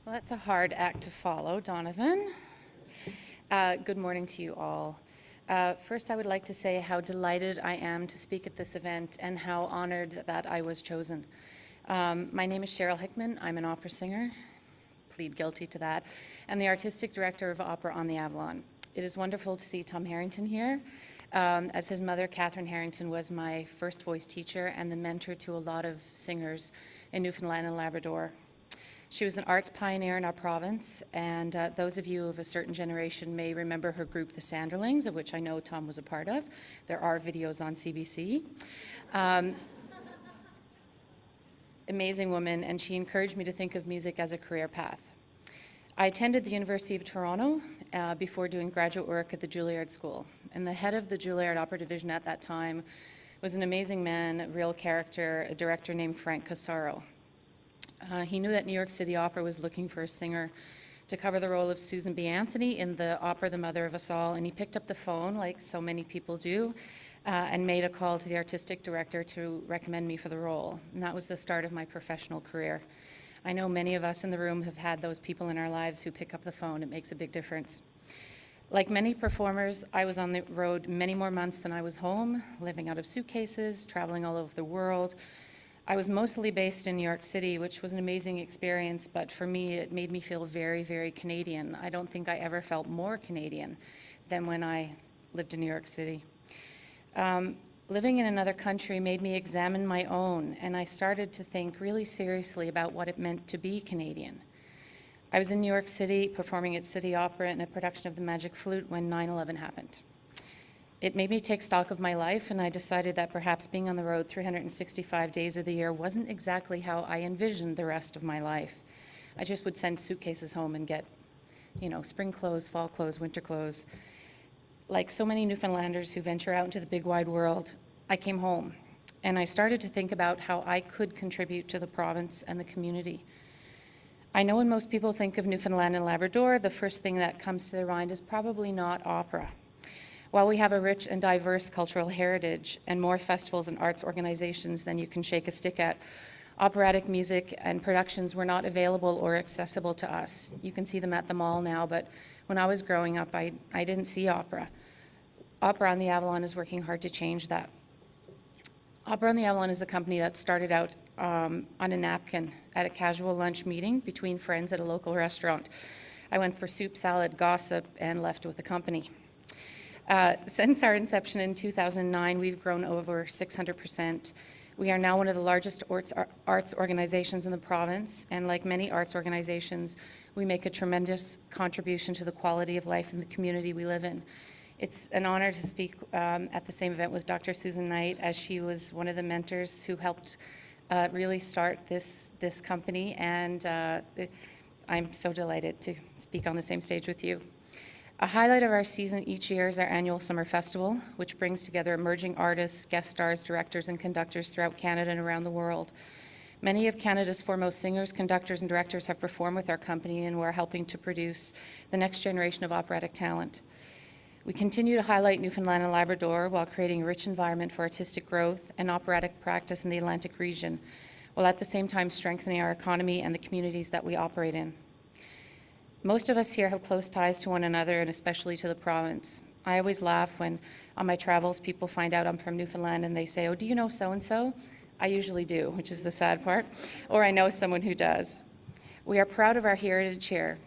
Well, that's a hard act to follow, Donovan. Good morning to you all. First, I would like to say how delighted I am to speak at this event and how honored that I was chosen. My name is Cheryl Hickman. I'm an opera singer, plead guilty to that, and the artistic director of Opera on the Avalon. It is wonderful to see Tom Harrington here, as his mother, Catherine Harrington, was my first voice teacher and the mentor to a lot of singers in Newfoundland and Labrador. She was an arts pioneer in our province, and those of you of a certain generation may remember her group, the Sanderlings, of which I know Tom was a part of. There are videos on CBC. Amazing woman, and she encouraged me to think of music as a career path. I attended the University of Toronto before doing graduate work at the Juilliard School, and the head of the Juilliard Opera Division at that time was an amazing man, a real character, a director named Frank Casaro. He knew that New York City Opera was looking for a singer to cover the role of Susan B. Anthony in the opera The Mother of Us All, and he picked up the phone, like so many people do, and made a call to the artistic director to recommend me for the role. And that was the start of my professional career. I know many of us in the room have had those people in our lives who pick up the phone. It makes a big difference. Like many performers, I was on the road many more months than I was home, living out of suitcases, traveling all over the world. I was mostly based in New York City, which was an amazing experience, but for me, it made me feel very, very Canadian. I don't think I ever felt more Canadian than when I lived in New York City. Living in another country made me examine my own, and I started to think really seriously about what it meant to be Canadian. I was in New York City performing at City Opera in a production of The Magic Flute when 9/11 happened. It made me take stock of my life, and I decided that perhaps being on the road 365 days of the year wasn't exactly how I envisioned the rest of my life. I just would send suitcases home and get, spring clothes, fall clothes, winter clothes. Like so many Newfoundlanders who venture out into the big wide world, I came home, and I started to think about how I could contribute to the province and the community. I know when most people think of Newfoundland and Labrador, the first thing that comes to their mind is probably not opera. While we have a rich and diverse cultural heritage and more festivals and arts organizations than you can shake a stick at, operatic music and productions were not available or accessible to us. You can see them at the mall now, but when I was growing up, I didn't see opera. Opera on the Avalon is working hard to change that. Opera on the Avalon is a company that started out on a napkin at a casual lunch meeting between friends at a local restaurant. I went for soup, salad, gossip, and left with the company. Since our inception in 2009, we've grown over 600%. We are now one of the largest arts organizations in the province, and like many arts organizations, we make a tremendous contribution to the quality of life in the community we live in. It's an honor to speak at the same event with Dr. Susan Knight, as she was one of the mentors who helped really start this company, and I'm so delighted to speak on the same stage with you. A highlight of our season each year is our annual Summer Festival, which brings together emerging artists, guest stars, directors, and conductors throughout Canada and around the world. Many of Canada's foremost singers, conductors, and directors have performed with our company, and we're helping to produce the next generation of operatic talent. We continue to highlight Newfoundland and Labrador while creating a rich environment for artistic growth and operatic practice in the Atlantic region, while at the same time strengthening our economy and the communities that we operate in. Most of us here have close ties to one another, and especially to the province. I always laugh when, on my travels, people find out I'm from Newfoundland and they say, "Oh, do you know so-and-so?" I usually do, which is the sad part, or I know someone who does. We are proud of our heritage here.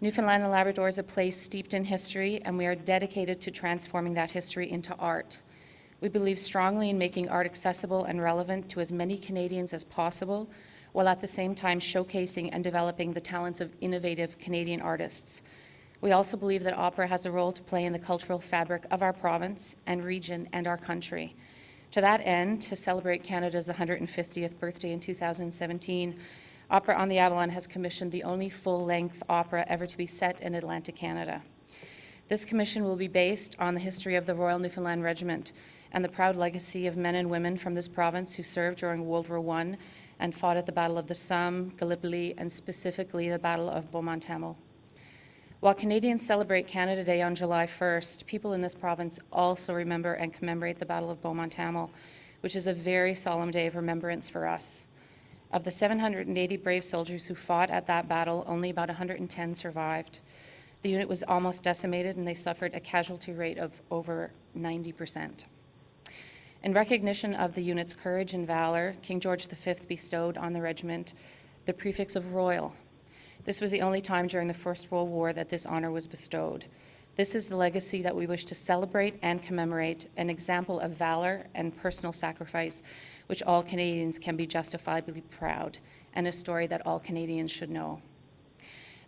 Newfoundland and Labrador is a place steeped in history, and we are dedicated to transforming that history into art. We believe strongly in making art accessible and relevant to as many Canadians as possible, while at the same time showcasing and developing the talents of innovative Canadian artists. We also believe that opera has a role to play in the cultural fabric of our province and region and our country. To that end, to celebrate Canada's 150th birthday in 2017, Opera on the Avalon has commissioned the only full-length opera ever to be set in Atlantic Canada. This commission will be based on the history of the Royal Newfoundland Regiment and the proud legacy of men and women from this province who served during World War I and fought at the Battle of the Somme, Gallipoli, and specifically the Battle of Beaumont-Hamel. While Canadians celebrate Canada Day on July 1st, people in this province also remember and commemorate the Battle of Beaumont-Hamel, which is a very solemn day of remembrance for us. Of the 780 brave soldiers who fought at that battle, only about 110 survived. The unit was almost decimated, and they suffered a casualty rate of over 90%. In recognition of the unit's courage and valor, King George V bestowed on the regiment the prefix of Royal. This was the only time during the First World War that this honor was bestowed. This is the legacy that we wish to celebrate and commemorate, an example of valor and personal sacrifice, which all Canadians can be justifiably proud, and a story that all Canadians should know.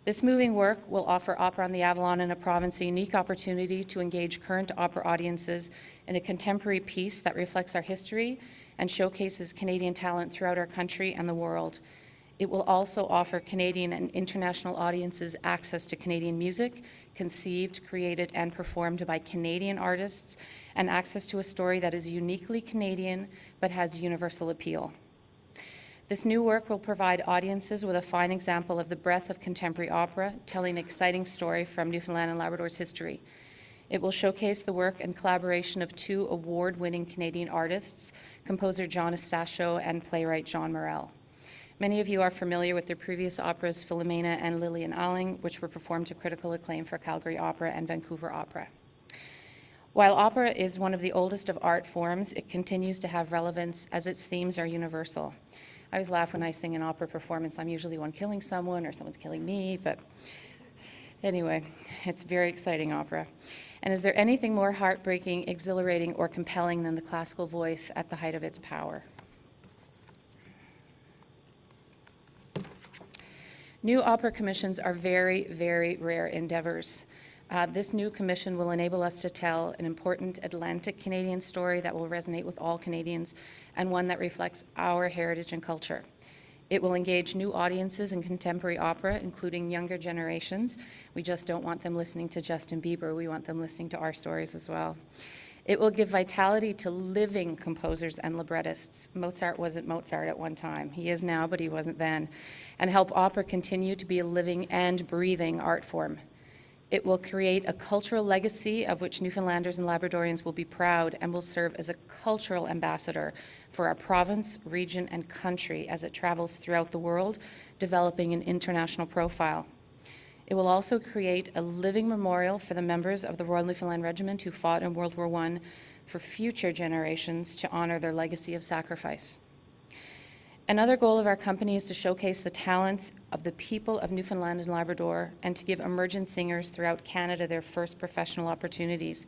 This moving work will offer Opera on the Avalon and a province a unique opportunity to engage current opera audiences in a contemporary piece that reflects our history and showcases Canadian talent throughout our country and the world. It will also offer Canadian and international audiences access to Canadian music, conceived, created, and performed by Canadian artists, and access to a story that is uniquely Canadian but has universal appeal. This new work will provide audiences with a fine example of the breadth of contemporary opera, telling an exciting story from Newfoundland and Labrador's history. It will showcase the work and collaboration of two award-winning Canadian artists, composer John Estacio and playwright Jean Morel. Many of you are familiar with their previous operas, Philomena and Lillian Alling, which were performed to critical acclaim for Calgary Opera and Vancouver Opera. While opera is one of the oldest of art forms, it continues to have relevance as its themes are universal. I always laugh when I sing an opera performance. I'm usually one killing someone or someone's killing me, but anyway, it's very exciting opera. And is there anything more heartbreaking, exhilarating, or compelling than the classical voice at the height of its power? New opera commissions are very, very rare endeavors. This new commission will enable us to tell an important Atlantic Canadian story that will resonate with all Canadians and one that reflects our heritage and culture. It will engage new audiences in contemporary opera, including younger generations. We just don't want them listening to Justin Bieber. We want them listening to our stories as well. It will give vitality to living composers and librettists. Mozart wasn't Mozart at one time. He is now, but he wasn't then. And help opera continue to be a living and breathing art form. It will create a cultural legacy of which Newfoundlanders and Labradorians will be proud and will serve as a cultural ambassador for our province, region, and country as it travels throughout the world, developing an international profile. It will also create a living memorial for the members of the Royal Newfoundland Regiment who fought in World War I for future generations to honor their legacy of sacrifice. Another goal of our company is to showcase the talents of the people of Newfoundland and Labrador and to give emergent singers throughout Canada their first professional opportunities.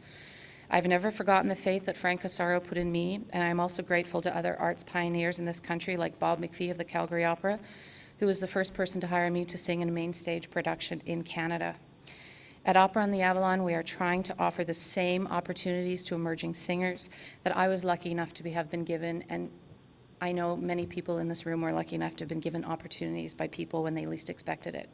I've never forgotten the faith that Frank Cassaro put in me, and I'm also grateful to other arts pioneers in this country like Bob McPhee of the Calgary Opera, who was the first person to hire me to sing in a main stage production in Canada. At Opera on the Avalon, we are trying to offer the same opportunities to emerging singers that I was lucky enough to have been given, and I know many people in this room were lucky enough to have been given opportunities by people when they least expected it.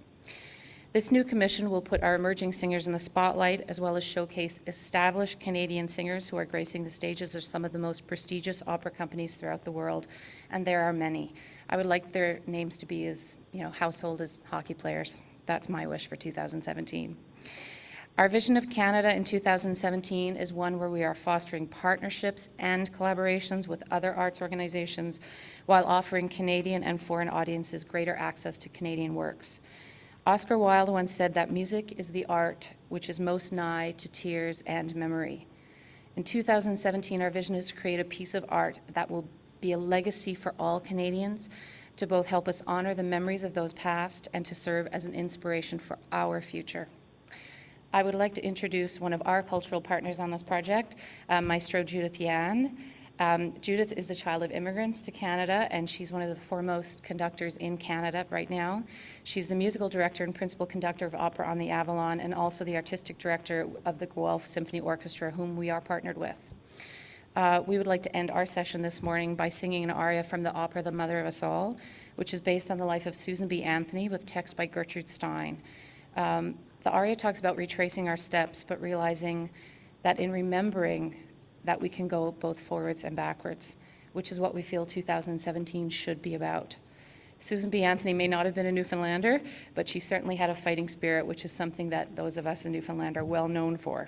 This new commission will put our emerging singers in the spotlight, as well as showcase established Canadian singers who are gracing the stages of some of the most prestigious opera companies throughout the world, and there are many. I would like their names to be as, household as hockey players. That's my wish for 2017. Our vision of Canada in 2017 is one where we are fostering partnerships and collaborations with other arts organizations while offering Canadian and foreign audiences greater access to Canadian works. Oscar Wilde once said that music is the art which is most nigh to tears and memory. In 2017, our vision is to create a piece of art that will be a legacy for all Canadians, to both help us honor the memories of those past and to serve as an inspiration for our future. I would like to introduce one of our cultural partners on this project, Maestro Judith Yan. Judith is the child of immigrants to Canada, and she's one of the foremost conductors in Canada right now. She's the musical director and principal conductor of Opera on the Avalon, and also the artistic director of the Guelph Symphony Orchestra, whom we are partnered with. We would like to end our session this morning by singing an aria from the opera The Mother of Us All, which is based on the life of Susan B. Anthony with text by Gertrude Stein. The aria talks about retracing our steps, but realizing that in remembering that we can go both forwards and backwards, which is what we feel 2017 should be about. Susan B. Anthony may not have been a Newfoundlander, but she certainly had a fighting spirit, which is something that those of us in Newfoundland are well known for.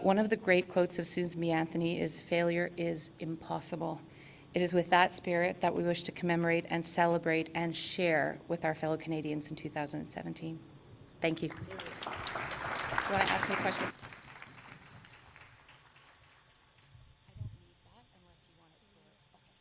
One of the great quotes of Susan B. Anthony is, "Failure is impossible." It is with that spirit that we wish to commemorate and celebrate and share with our fellow Canadians in 2017. Thank you. Do you want to ask me a question? I don't need that unless you want it for, okay.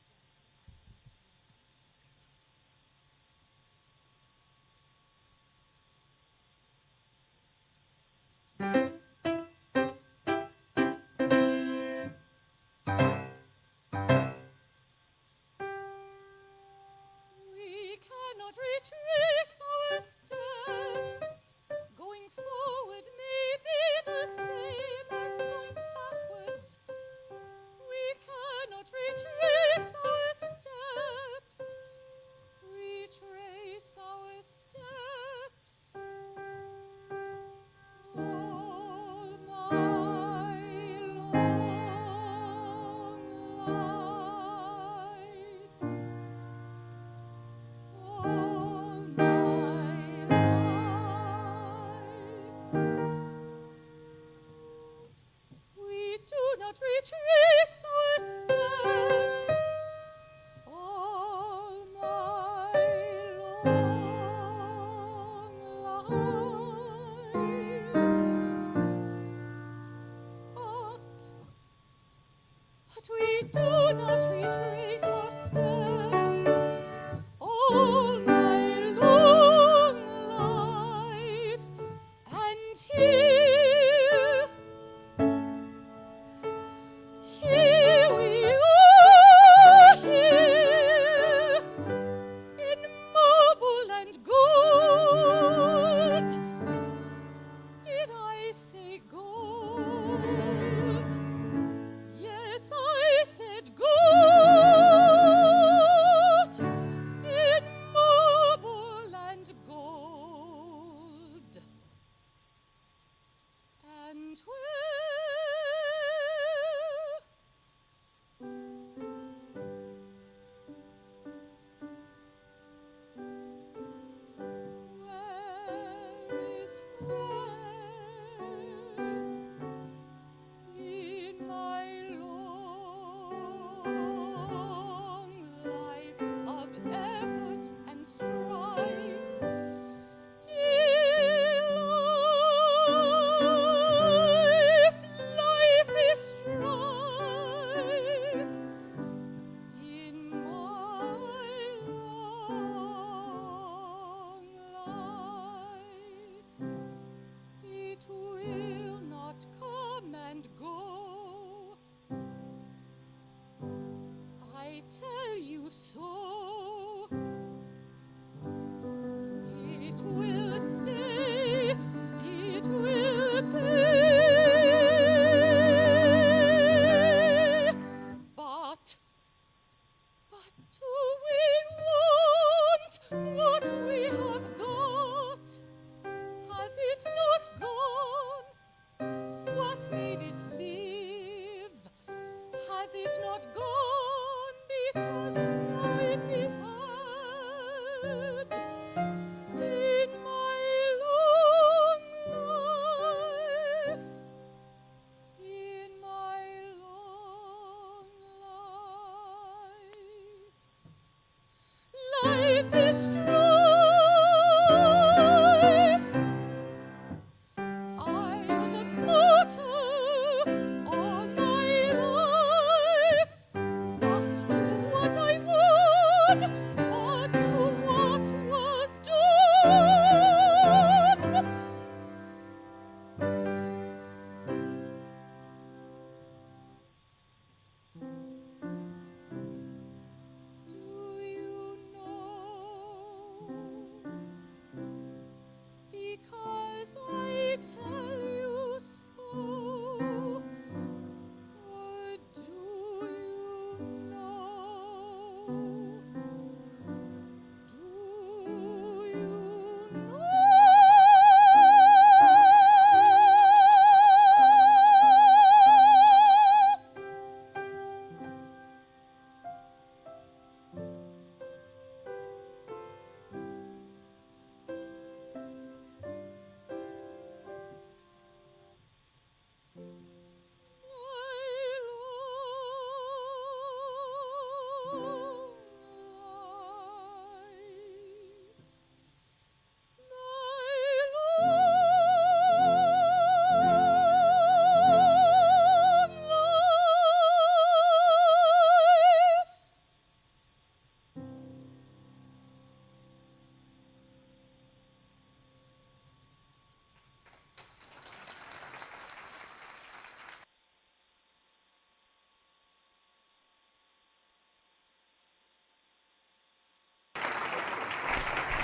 We cannot retrace our steps. Going forward may be the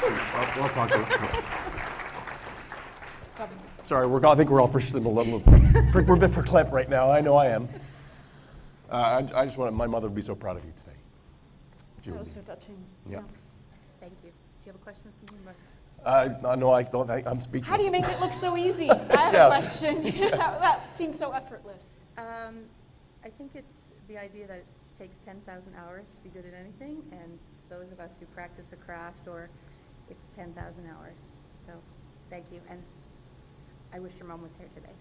We'll talk about it. Sorry, I think we're all we're a bit for clip right now. I know I am. I just want my mother to be so proud of you today. That was so touching. Yeah. Thank you. Do you have a question for me? No, I don't. I'm speechless. How do you make it look so easy? I have Yeah. a question. That seems so effortless. I think it's the idea that it takes 10,000 hours to be good at anything, and those of us who practice a craft, or it's 10,000 hours. So thank you, and I wish your mom was here today.